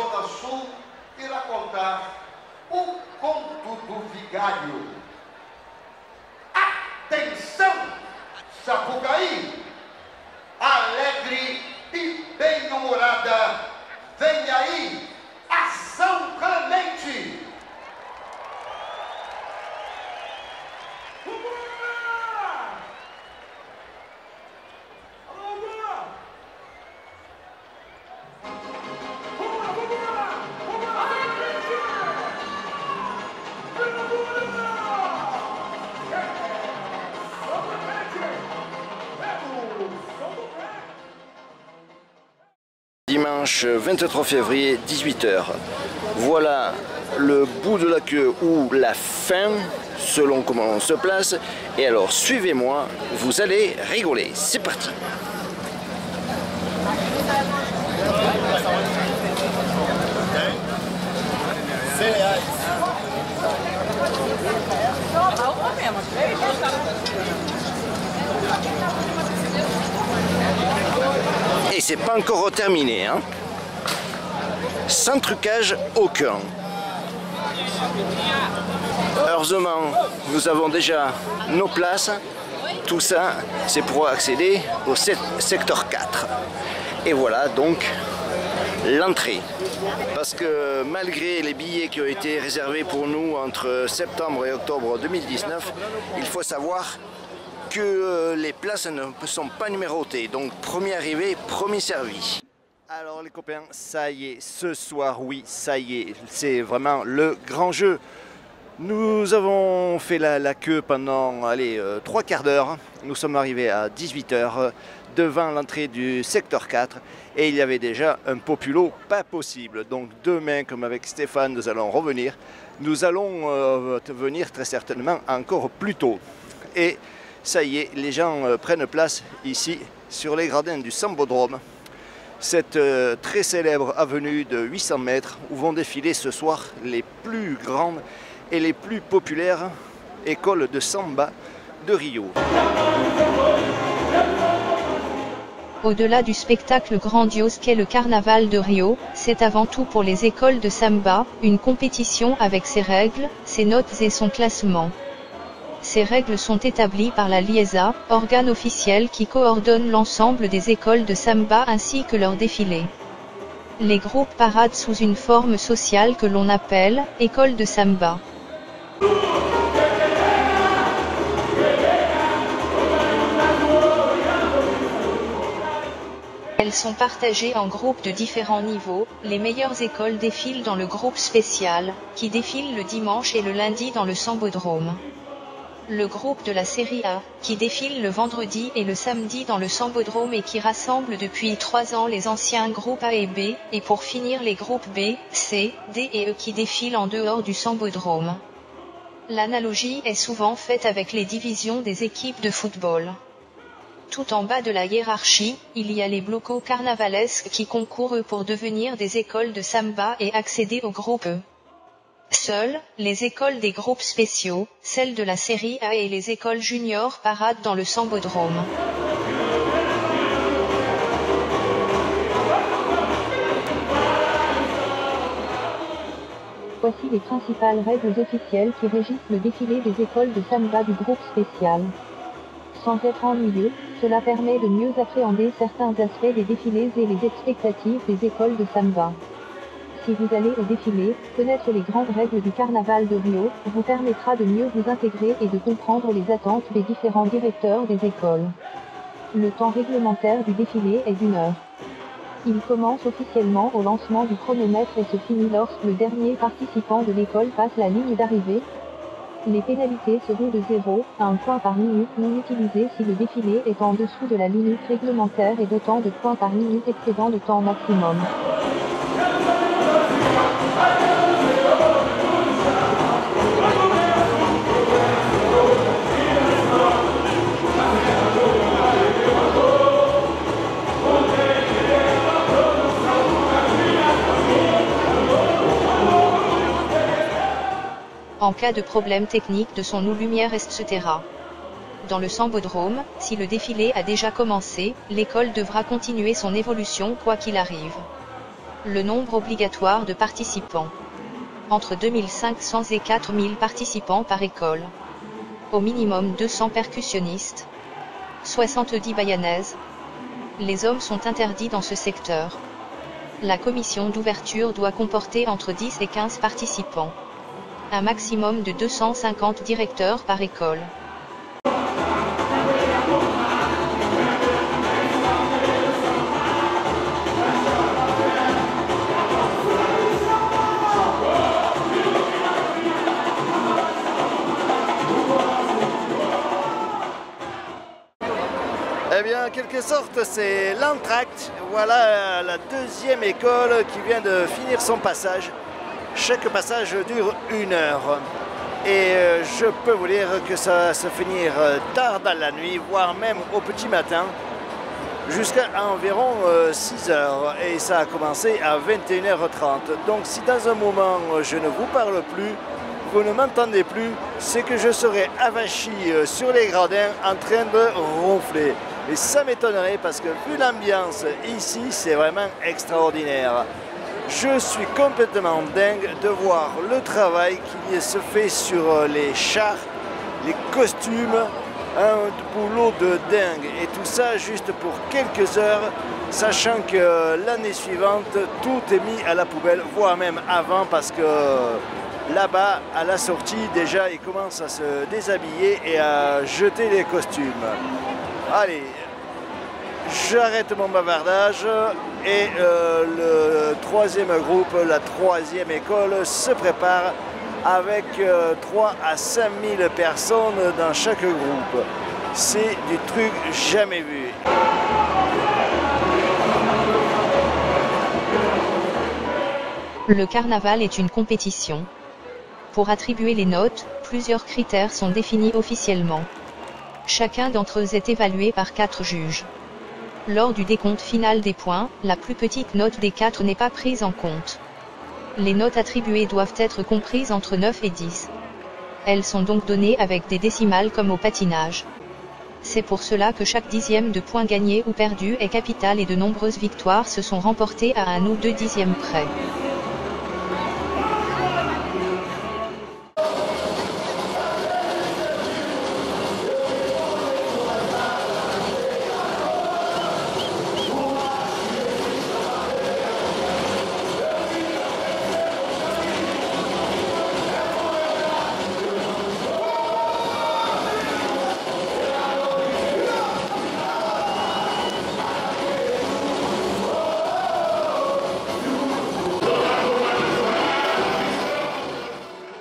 Zona Sul irá contar o conto do vigário. Atenção, Sapucaí! Alegre e bem-humorada, vem aí, Ação Clemente! Dimanche 23 février, 18 h. Voilà le bout de la queue ou la fin, selon comment on se place. Et alors, suivez-moi, vous allez rigoler. C'est parti! Et c'est pas encore terminé, hein. Sans trucage aucun. Heureusement, nous avons déjà nos places. Tout ça, c'est pour accéder au secteur 4. Et voilà donc l'entrée. Parce que malgré les billets qui ont été réservés pour nous entre septembre et octobre 2019, il faut savoir que les places ne sont pas numérotées. Donc premier arrivé, premier servi. Alors les copains, ça y est, ce soir, oui, ça y est, c'est vraiment le grand jeu. Nous avons fait la queue pendant, allez, 3 quarts d'heure. Nous sommes arrivés à 18 h devant l'entrée du secteur 4 et il y avait déjà un populo pas possible. Donc demain, comme avec Stéphane, nous allons revenir. Nous allons venir très certainement encore plus tôt. Et ça y est, les gens prennent place ici sur les gradins du Sambodrome. Cette très célèbre avenue de 800 mètres où vont défiler ce soir les plus grandes et les plus populaires écoles de samba de Rio. Au-delà du spectacle grandiose qu'est le carnaval de Rio, c'est avant tout pour les écoles de samba, une compétition avec ses règles, ses notes et son classement. Ces règles sont établies par la LIESA, organe officiel qui coordonne l'ensemble des écoles de samba ainsi que leurs défilés. Les groupes paradent sous une forme sociale que l'on appelle « école de samba ». Elles sont partagées en groupes de différents niveaux. Les meilleures écoles défilent dans le groupe spécial, qui défile le dimanche et le lundi dans le Sambodrome. Le groupe de la série A, qui défile le vendredi et le samedi dans le Sambodrome et qui rassemble depuis 3 ans les anciens groupes A et B, et pour finir les groupes B, C, D et E qui défilent en dehors du Sambodrome. L'analogie est souvent faite avec les divisions des équipes de football. Tout en bas de la hiérarchie, il y a les blocos carnavalesques qui concourent pour devenir des écoles de samba et accéder au groupe E. Seules, les écoles des groupes spéciaux, celles de la série A et les écoles juniors paradent dans le Sambodrome. Voici les principales règles officielles qui régissent le défilé des écoles de samba du groupe spécial. Sans être ennuyeux, cela permet de mieux appréhender certains aspects des défilés et les expectatives des écoles de samba. Si vous allez au défilé, connaître les grandes règles du carnaval de Rio vous permettra de mieux vous intégrer et de comprendre les attentes des différents directeurs des écoles. Le temps réglementaire du défilé est d'1 heure. Il commence officiellement au lancement du chronomètre et se finit lorsque le dernier participant de l'école passe la ligne d'arrivée. Les pénalités seront de 0 à 1 point par minute non utilisé si le défilé est en dessous de la limite réglementaire et d'autant de points par minute excédant le temps maximum. En cas de problème technique de son ou lumière etc. Dans le Sambodrome, si le défilé a déjà commencé, l'école devra continuer son évolution quoi qu'il arrive. Le nombre obligatoire de participants. Entre 2500 et 4000 participants par école. Au minimum 200 percussionnistes. 70 bayanaises. Les hommes sont interdits dans ce secteur. La commission d'ouverture doit comporter entre 10 et 15 participants. Un maximum de 250 directeurs par école. Eh bien, en quelque sorte, c'est l'entracte. Voilà la deuxième école qui vient de finir son passage. Chaque passage dure 1 heure. Et je peux vous dire que ça va se finir tard dans la nuit, voire même au petit matin, jusqu'à environ 6 heures. Et ça a commencé à 21h30. Donc si dans un moment je ne vous parle plus, vous ne m'entendez plus, c'est que je serai avachi sur les gradins en train de ronfler. Et ça m'étonnerait parce que vu l'ambiance ici, c'est vraiment extraordinaire. Je suis complètement dingue de voir le travail qui se fait sur les chars, les costumes, un boulot de dingue. Et tout ça juste pour quelques heures, sachant que l'année suivante, tout est mis à la poubelle, voire même avant parce que là-bas, à la sortie, déjà, ils commencent à se déshabiller et à jeter les costumes. Allez, j'arrête mon bavardage et le troisième groupe, la troisième école se prépare avec 3 à 5 000 personnes dans chaque groupe. C'est du truc jamais vu. Le carnaval est une compétition. Pour attribuer les notes, plusieurs critères sont définis officiellement. Chacun d'entre eux est évalué par 4 juges. Lors du décompte final des points, la plus petite note des 4 n'est pas prise en compte. Les notes attribuées doivent être comprises entre 9 et 10. Elles sont donc données avec des décimales comme au patinage. C'est pour cela que chaque dixième de point gagné ou perdu est capital et de nombreuses victoires se sont remportées à 1 ou 2 dixièmes près.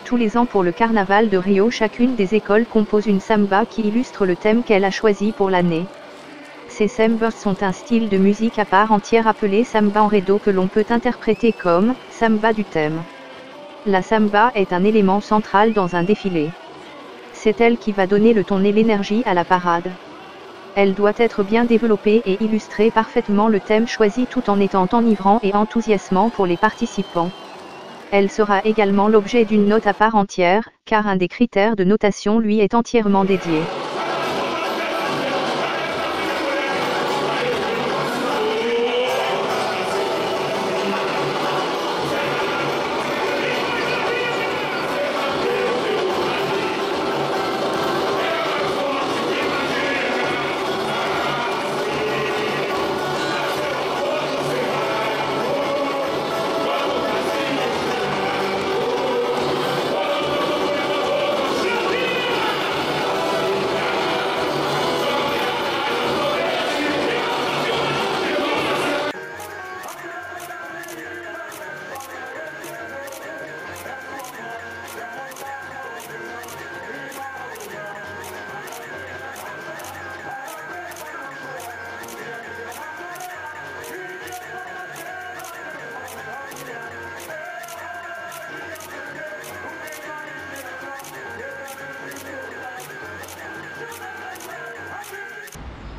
Tous les ans pour le carnaval de Rio, chacune des écoles compose une samba qui illustre le thème qu'elle a choisi pour l'année. Ces sambas sont un style de musique à part entière appelé samba enredo que l'on peut interpréter comme samba du thème. La samba est un élément central dans un défilé. C'est elle qui va donner le ton et l'énergie à la parade. Elle doit être bien développée et illustrer parfaitement le thème choisi tout en étant enivrant et enthousiasmant pour les participants. Elle sera également l'objet d'une note à part entière, car un des critères de notation lui est entièrement dédié.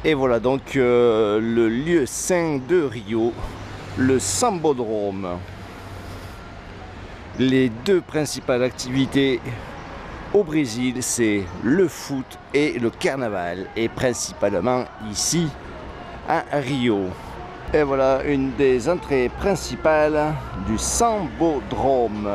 Et voilà donc le lieu saint de Rio, le Sambodrome. Les deux principales activités au Brésil, c'est le foot et le carnaval, et principalement ici à Rio. Et voilà une des entrées principales du Sambodrome.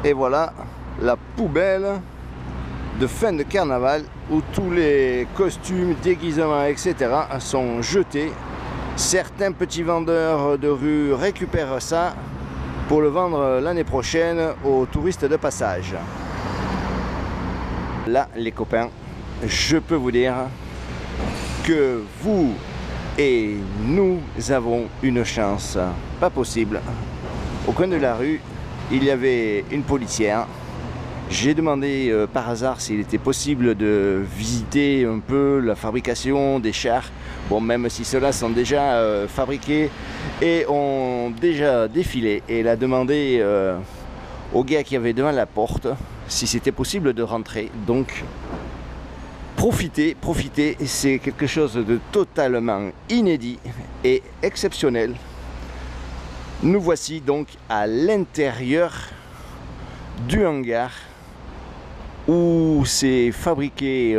Et voilà la poubelle de fin de carnaval où tous les costumes, déguisements, etc. sont jetés. Certains petits vendeurs de rue récupèrent ça pour le vendre l'année prochaine aux touristes de passage. Là, les copains, je peux vous dire que vous et nous avons une chance pas possible. Au coin de la rue, il y avait une policière. J'ai demandé par hasard s'il était possible de visiter un peu la fabrication des chars. Bon, même si ceux-là sont déjà fabriqués et ont déjà défilé. Et elle a demandé au gars qui avait devant la porte si c'était possible de rentrer. Donc, profitez, c'est quelque chose de totalement inédit et exceptionnel. Nous voici donc à l'intérieur du hangar où s'est fabriqué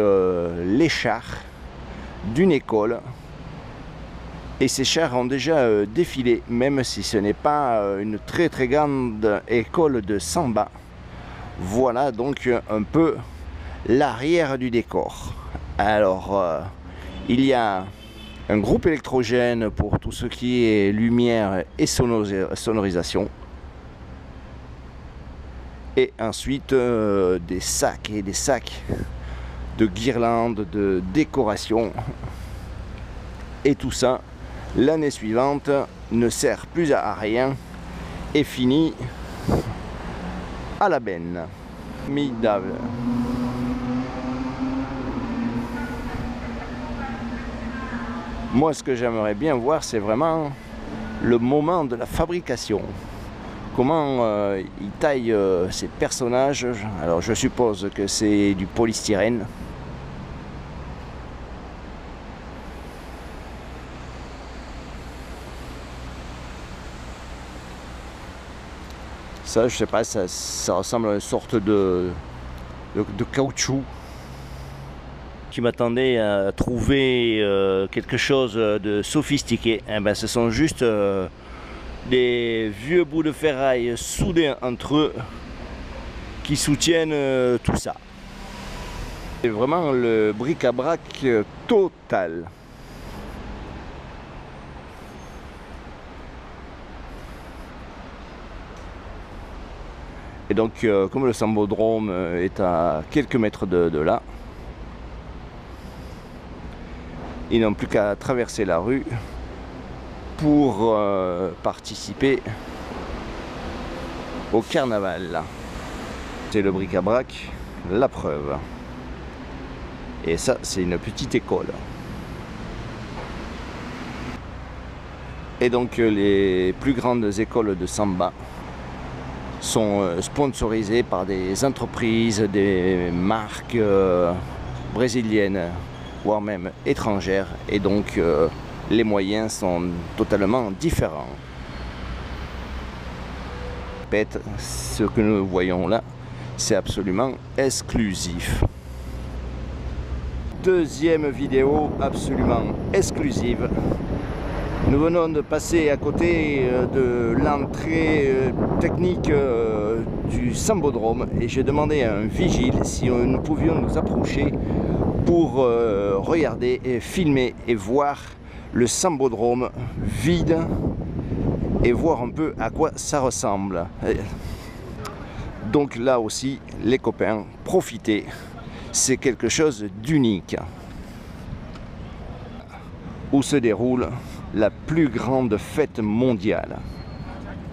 les chars d'une école. Et ces chars ont déjà défilé, même si ce n'est pas une très grande école de samba. Voilà donc un peu l'arrière du décor. Alors, il y a un groupe électrogène pour tout ce qui est lumière et sonorisation. Et ensuite des sacs et des sacs de guirlandes, de décoration. Et tout ça, l'année suivante, ne sert plus à rien et finit à la benne. Midable. Moi, ce que j'aimerais bien voir, c'est vraiment le moment de la fabrication. Comment ils taillent ces personnages. Alors je suppose que c'est du polystyrène. Ça, je sais pas, ça ressemble à une sorte de caoutchouc. Qui m'attendait à trouver quelque chose de sophistiqué. Eh ben, ce sont juste des vieux bouts de ferraille soudés entre eux qui soutiennent tout ça. C'est vraiment le bric-à-brac total. Et donc comme le Sambodrome est à quelques mètres de là, ils n'ont plus qu'à traverser la rue pour participer au carnaval. C'est le bric-à-brac, la preuve. Et ça, c'est une petite école. Et donc les plus grandes écoles de samba sont sponsorisées par des entreprises, des marques brésiliennes, voire même étrangères. Et donc les moyens sont totalement différents. Ce que nous voyons là, c'est absolument exclusif. Deuxième vidéo absolument exclusive. Nous venons de passer à côté de l'entrée technique du Sambodrome et j'ai demandé à un vigile si nous pouvions nous approcher pour regarder et filmer et voir le Sambodrome vide et voir un peu à quoi ça ressemble. Donc là aussi, les copains, profitez, c'est quelque chose d'unique. Où se déroule la plus grande fête mondiale.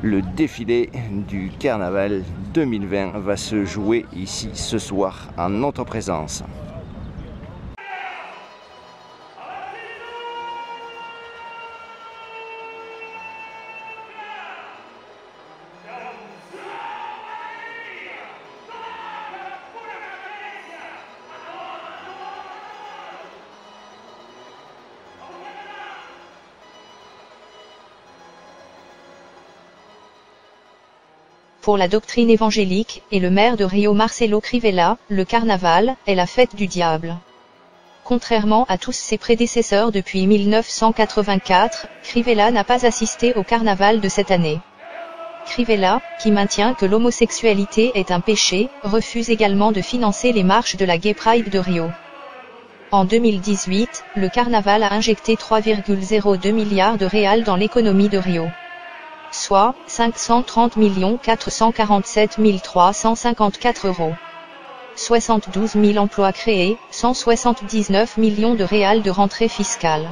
Le défilé du carnaval 2020 va se jouer ici ce soir en notre présence. pour la doctrine évangélique, et le maire de Rio Marcelo Crivella, le carnaval est la fête du diable. Contrairement à tous ses prédécesseurs depuis 1984, Crivella n'a pas assisté au carnaval de cette année. Crivella, qui maintient que l'homosexualité est un péché, refuse également de financer les marches de la Gay Pride de Rio. En 2018, le carnaval a injecté 3,02 milliards de réals dans l'économie de Rio. Soit 530 447 354 €. 72 000 emplois créés, 179 millions de réals de rentrée fiscale.